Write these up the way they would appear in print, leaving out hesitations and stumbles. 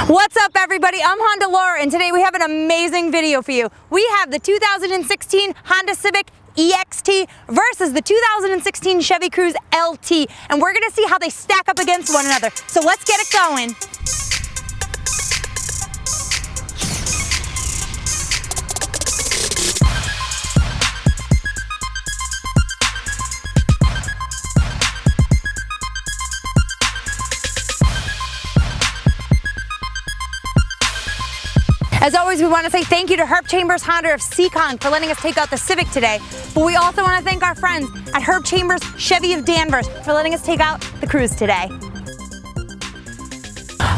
What's up, everybody? I'm Honda Laura, and today we have an amazing video for you. We have the 2016 Honda Civic EXT versus the 2016 Chevy Cruze LT, and we're gonna see how they stack up against one another. So let's get it going. As always, we want to say thank you to Herb Chambers Honda of Seekonk for letting us take out the Civic today. But we also want to thank our friends at Herb Chambers Chevy of Danvers for letting us take out the Cruze today.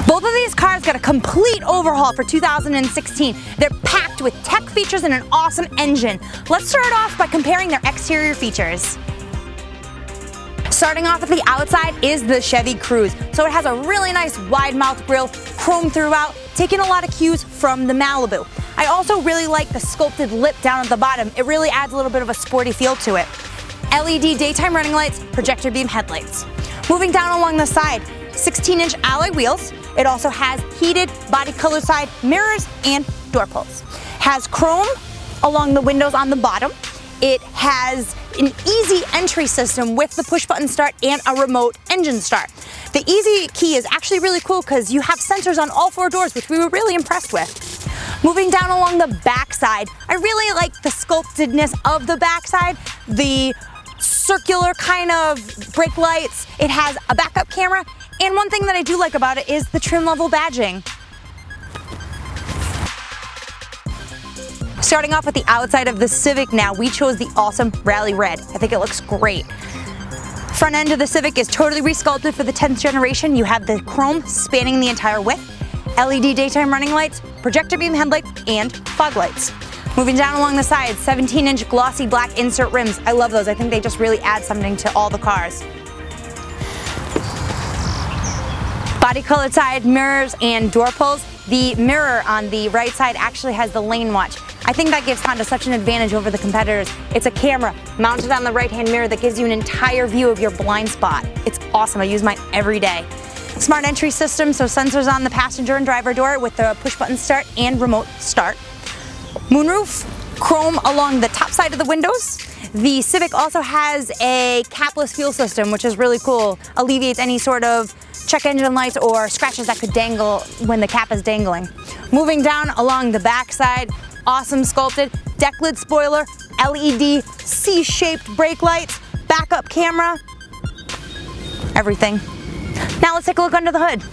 Both of these cars got a complete overhaul for 2016. They're packed with tech features and an awesome engine. Let's start off by comparing their exterior features. Starting off at the outside is the Chevy Cruze. So it has a really nice wide mouth grille, chrome throughout, taking a lot of cues from the Malibu. I also really like the sculpted lip down at the bottom. It really adds a little bit of a sporty feel to it. LED daytime running lights, projector beam headlights. Moving down along the side, 16-inch alloy wheels. It also has heated body color side mirrors and door pulls. Has chrome along the windows on the bottom. It has an easy entry system with the push button start and a remote engine start. The easy key is actually really cool because you have sensors on all four doors, which we were really impressed with. Moving down along the backside, I really like the sculptedness of the backside, the circular kind of brake lights. It has a backup camera, and one thing that I do like about it is the trim level badging. Starting off with the outside of the Civic now, we chose the awesome Rally Red. I think it looks great. Front end of the Civic is totally resculpted for the 10th generation. You have the chrome spanning the entire width, LED daytime running lights, projector beam headlights, and fog lights. Moving down along the sides, 17-inch glossy black insert rims. I love those. I think they just really add something to all the cars. Body colored side mirrors and door pulls. The mirror on the right side actually has the lane watch. I think that gives Honda such an advantage over the competitors. It's a camera mounted on the right-hand mirror that gives you an entire view of your blind spot. It's awesome. I use mine every day. Smart entry system, so sensors on the passenger and driver door with the push-button start and remote start. Moonroof, chrome along the top side of the windows. The Civic also has a capless fuel system, which is really cool. Alleviates any sort of check engine lights or scratches that could dangle when the cap is dangling. Moving down along the back side, awesome sculpted deck lid spoiler, LED C-shaped brake lights, backup camera, everything. Now let's take a look under the hood.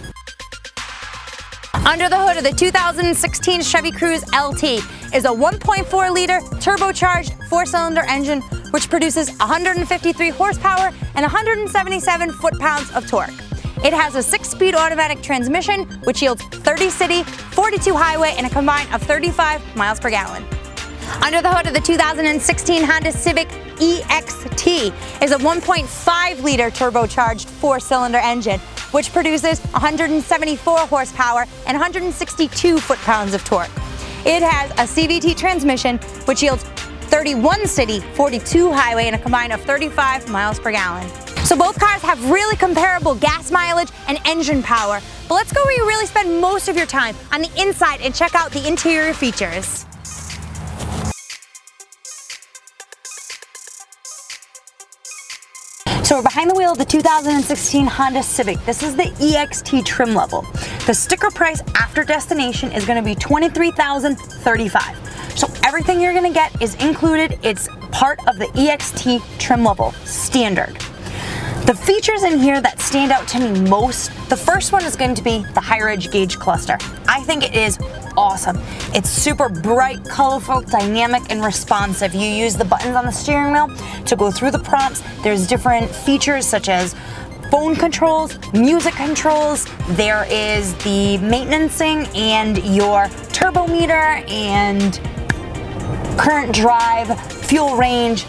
Under the hood of the 2016 Chevy Cruze LT is a 1.4 liter turbocharged 4-cylinder engine which produces 153 horsepower and 177 foot-pounds of torque. It has a 6-speed automatic transmission, which yields 30 city, 42 highway, and a combine of 35 miles per gallon. Under the hood of the 2016 Honda Civic EXT is a 1.5-liter turbocharged 4-cylinder engine, which produces 174 horsepower and 162 foot-pounds of torque. It has a CVT transmission, which yields 31 city, 42 highway, and a combine of 35 miles per gallon. So both cars have really comparable gas mileage and engine power. But let's go where you really spend most of your time, on the inside, and check out the interior features. So we're behind the wheel of the 2016 Honda Civic. This is the EXT trim level. The sticker price after destination is going to be $23,035. So everything you're going to get is included. It's part of the EXT trim level standard. The features in here that stand out to me most, the first one is going to be the higher edge gauge cluster. I think it is awesome. It's super bright, colorful, dynamic, and responsive. You use the buttons on the steering wheel to go through the prompts. There's different features such as phone controls, music controls. There is the maintenancing and your turbo meter and current drive, fuel range,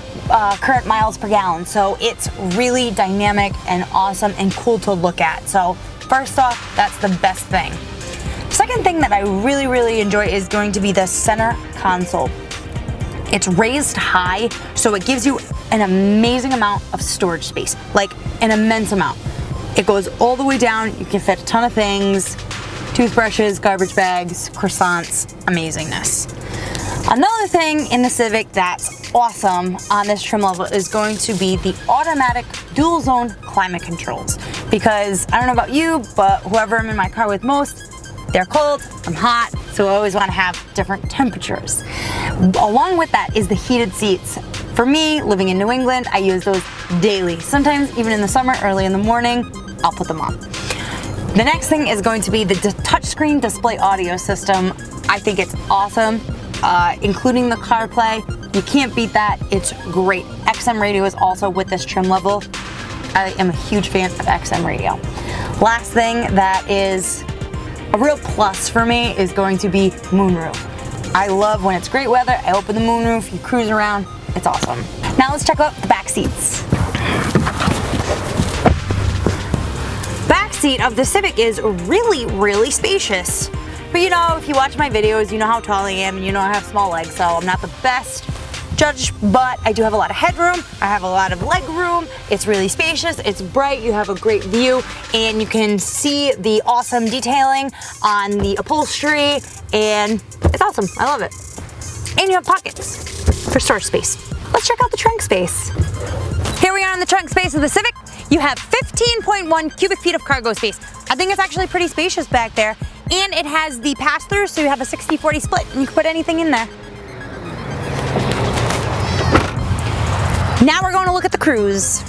current miles per gallon. So it's really dynamic and awesome and cool to look at. So first off, that's the best thing. Second thing that I really enjoy is going to be the center console. It's raised high, so it gives you an amazing amount of storage space, like an immense amount. It goes all the way down. You can fit a ton of things. toothbrushes, garbage bags, croissants, amazingness. Another thing in the Civic that's awesome on this trim level is going to be the automatic dual zone climate controls. Because I don't know about you, but whoever I'm in my car with most, they're cold, I'm hot, so I always want to have different temperatures. Along with that is the heated seats. For me, living in New England, I use those daily. Sometimes even in the summer, early in the morning, I'll put them on. The next thing is going to be the touchscreen display audio system. I think it's awesome, including the CarPlay. You can't beat that, it's great. XM radio is also with this trim level. I am a huge fan of XM radio. Last thing that is a real plus for me is going to be Moonroof. I love when it's great weather, I open the moonroof, you cruise around, it's awesome. Now let's check out the back seats. Back seat of the Civic is really, really spacious. But you know, if you watch my videos, you know how tall I am and you know I have small legs, so I'm not the best judge, but I do have a lot of headroom, I have a lot of leg room, it's really spacious, it's bright, you have a great view, and you can see the awesome detailing on the upholstery, and it's awesome, I love it. And you have pockets for storage space. Let's check out the trunk space. Here we are in the trunk space of the Civic. You have 15.1 cubic feet of cargo space. I think it's actually pretty spacious back there, and it has the pass-through, so you have a 60-40 split, and you can put anything in there. Now we're going to look at the Cruze.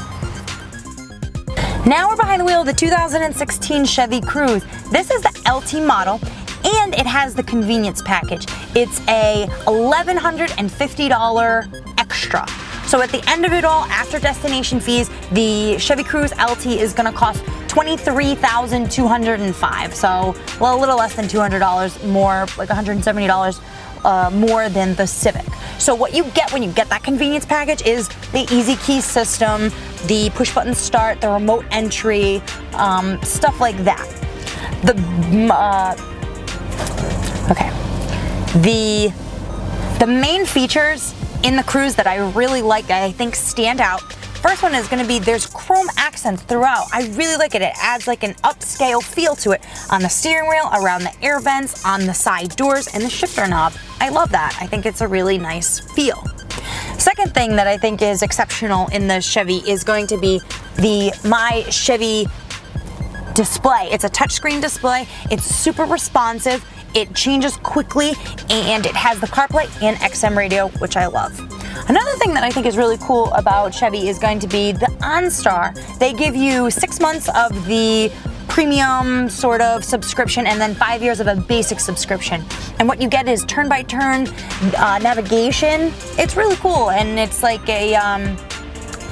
Now we're behind the wheel of the 2016 Chevy Cruze. This is the LT model, and it has the convenience package. It's a $1,150 extra. So at the end of it all, after destination fees, the Chevy Cruze LT is gonna cost $23,205. So, well, a little less than $200 more, like $170 more than the Civic. So what you get when you get that convenience package is the easy key system, the push button start, the remote entry, stuff like that. The main features in the Cruze that I really like, that I think stand out. First one is going to be there's chrome accents throughout. I really like it. It adds like an upscale feel to it on the steering wheel, around the air vents, on the side doors, and the shifter knob. I love that. I think it's a really nice feel. Second thing that I think is exceptional in the Chevy is going to be the My Chevy display. It's a touchscreen display. It's super responsive. It changes quickly, and it has the CarPlay and XM radio, which I love. Another thing that I think is really cool about Chevy is going to be the Onstar. They give you 6 months of the premium sort of subscription and then 5 years of a basic subscription. And what you get is turn-by-turn navigation. It's really cool, and it's like a kind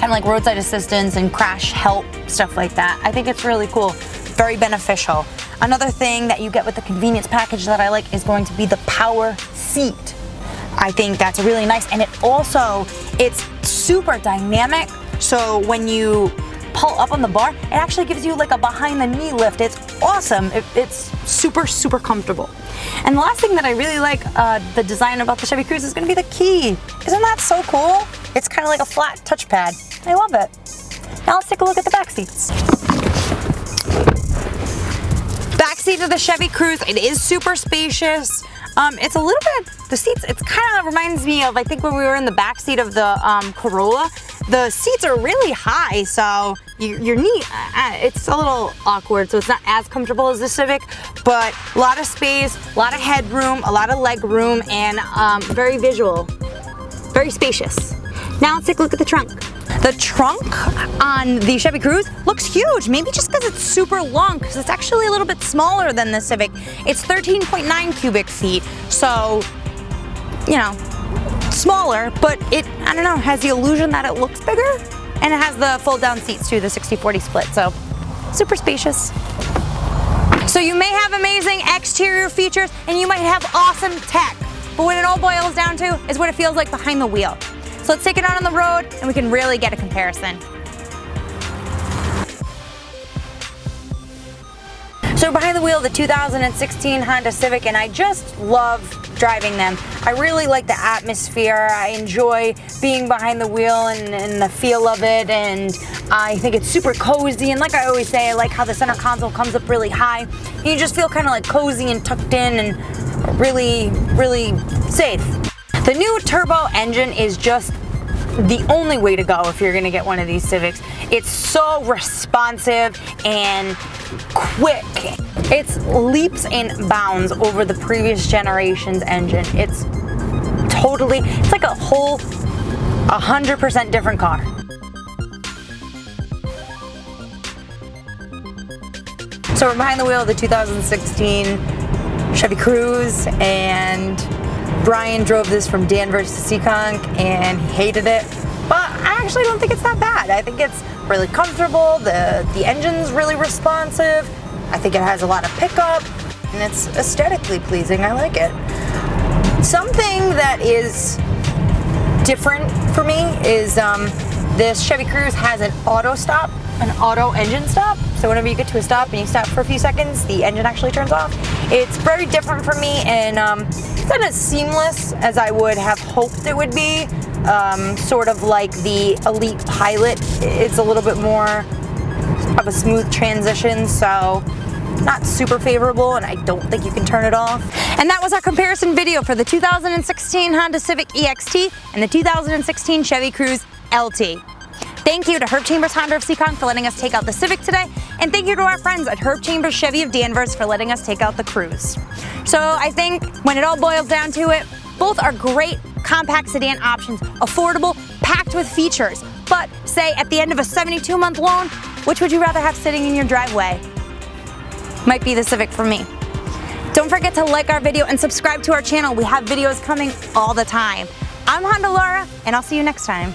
of like roadside assistance and crash help, stuff like that. I think it's really cool, very beneficial. Another thing that you get with the convenience package that I like is going to be the power seat. I think that's really nice, and it's super dynamic, so when you pull up on the bar, it actually gives you like a behind the knee lift. It's awesome. It's super, super comfortable. And the last thing that I really like, the design about the Chevy Cruze is going to be the key. Isn't that so cool? It's kind of like a flat touchpad. I love it. Now let's take a look at the back seats. Back seat of the Chevy Cruze, it is super spacious. It's a little bit, the seats, it kind of reminds me of, I think when we were in the back seat of the Corolla, the seats are really high, so your knee, it's a little awkward, so it's not as comfortable as the Civic, but a lot of space, a lot of headroom, a lot of leg room, and very visual, very spacious. Now let's take a look at the trunk. The trunk on the Chevy Cruze looks huge, maybe just because it's super long, because it's actually a little bit smaller than the Civic. It's 13.9 cubic feet, so, you know, smaller, but it, I don't know, has the illusion that it looks bigger, and it has the fold-down seats too, the 60-40 split, so super spacious. So you may have amazing exterior features, and you might have awesome tech, but what it all boils down to is what it feels like behind the wheel. So let's take it out on the road and we can really get a comparison. So behind the wheel of the 2016 Honda Civic, and I just love driving them. I really like the atmosphere. I enjoy being behind the wheel and the feel of it, and I think it's super cozy. And like I always say, I like how the center console comes up really high. And you just feel kind of like cozy and tucked in and really, really safe. The new turbo engine is just the only way to go if you're gonna get one of these Civics. It's so responsive and quick. It's leaps and bounds over the previous generation's engine. It's like a whole 100% different car. So we're behind the wheel of the 2016 Chevy Cruze, and Brian drove this from Danvers to Seekonk and he hated it, but I actually don't think it's that bad. I think it's really comfortable, the engine's really responsive, I think it has a lot of pickup, and it's aesthetically pleasing. I like it. Something that is different for me is this Chevy Cruze has an auto stop, an auto engine stop. So whenever you get to a stop and you stop for a few seconds, the engine actually turns off. It's very different for me, and it's not as seamless as I would have hoped it would be. Sort of like the Elite Pilot. It's a little bit more of a smooth transition, so not super favorable, and I don't think you can turn it off. And that was our comparison video for the 2016 Honda Civic EXT and the 2016 Chevy Cruze LT. Thank you to Herb Chambers Honda of Seekonk for letting us take out the Civic today, and thank you to our friends at Herb Chambers Chevy of Danvers for letting us take out the Cruze. So I think when it all boils down to it, both are great compact sedan options, affordable, packed with features. But say at the end of a 72-month loan, which would you rather have sitting in your driveway? Might be the Civic for me. Don't forget to like our video and subscribe to our channel. We have videos coming all the time. I'm Honda Laura, and I'll see you next time.